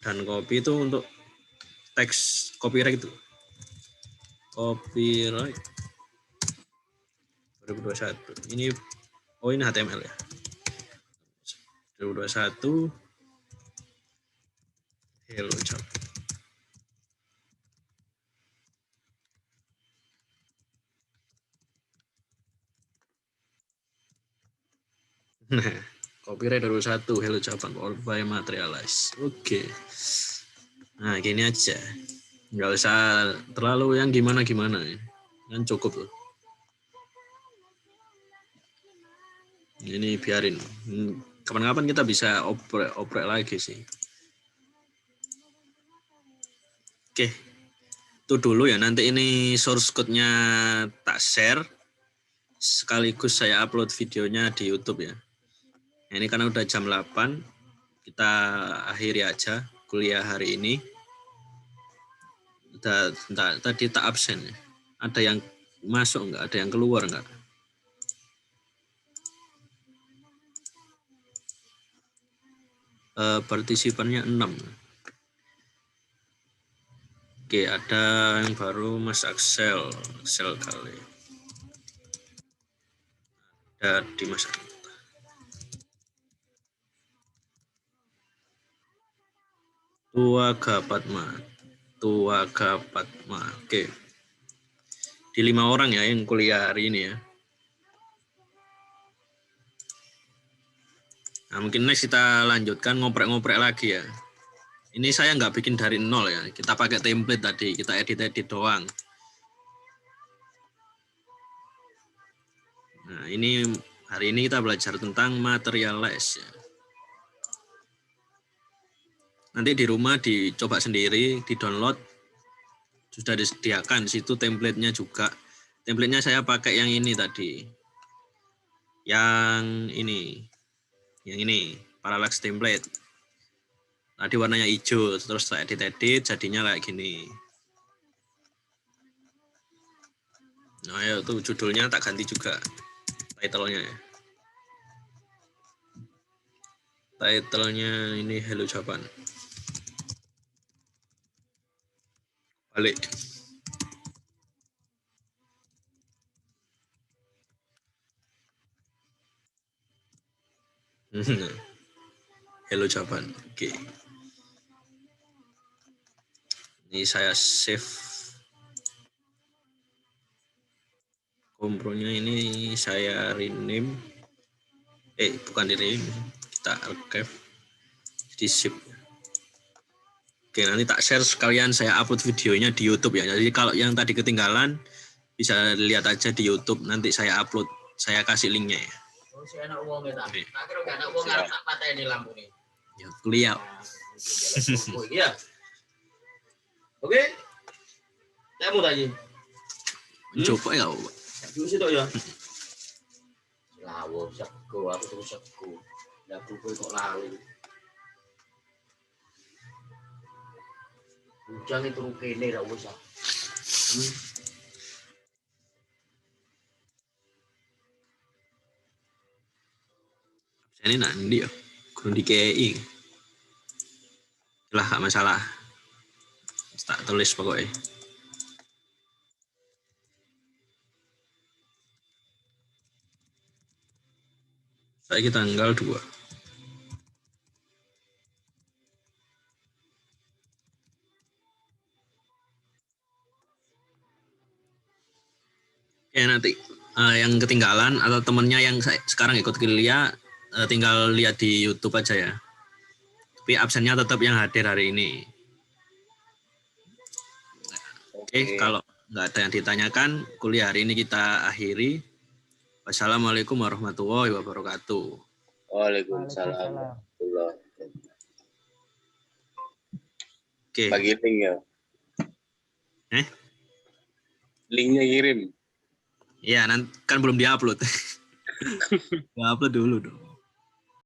Dan copy itu untuk teks copyright itu. Copyright 2021. Ini ini HTML ya. 2021 hello job. Nah, copyright 2021 hello Japan all by Materialize. Oke. Nah, gini aja. Nggak usah terlalu yang gimana-gimana. Kan cukup loh. Ini biarin. Kapan-kapan kita bisa oprek lagi sih. Oke. Itu dulu ya. Nanti ini source code-nya tak share. Sekaligus saya upload videonya di YouTube ya. Nah, ini karena udah jam 8. Kita akhiri aja kuliah hari ini. Tadi tak absen ya. Ada yang masuk nggak? Ada yang keluar nggak? Partisipannya 6. Oke, ada yang baru Mas Axel kali. Ada di Mas Tuaga Padma. Oke. Di 5 orang ya yang kuliah hari ini ya. Nah, mungkin next kita lanjutkan ngoprek-ngoprek lagi ya. Ini saya nggak bikin dari nol ya. Kita pakai template tadi, kita edit-edit doang. Nah, ini hari ini kita belajar tentang Materialize ya. Nanti di rumah dicoba sendiri, di-download. Sudah disediakan di situ template-nya juga. Template-nya saya pakai yang ini tadi. Yang ini, parallax template. Tadi warnanya hijau, terus saya edit-edit jadinya kayak gini. Nah, ya itu judulnya tak ganti juga. Title-nya ya. Title-nya ini Hello Japan. Balik. Hello Japan. Oke. Ini saya save. Kompronya ini saya rename. Bukan di rename. Kita archive. Di zip. Oke, nanti tak share sekalian saya upload videonya di YouTube ya. Jadi kalau yang tadi ketinggalan bisa lihat aja di YouTube. Nanti saya upload, saya kasih linknya ya. Ya, kuliah. Iya. Oke. Saya mau tanya. Coba ya, Pak. Dulu sih ya. Lawo sego, aku terus sego. Ya aku kok lali. Hujan itu kene ra usah. Ini nanti ya, kurang dikei. Lah, gak masalah. Tak tulis pokoknya. Saiki tanggal 2. Oke, nanti yang ketinggalan atau temennya yang sekarang ikut kuliah tinggal lihat di YouTube aja ya. Tapi absennya tetap yang hadir hari ini. Oke, kalau nggak ada yang ditanyakan, kuliah hari ini kita akhiri. Wassalamualaikum warahmatullahi wabarakatuh. Waalaikumsalam. Oke. Bagi link ya. Linknya kirim. Iya, kan belum diupload. Diupload dulu dong.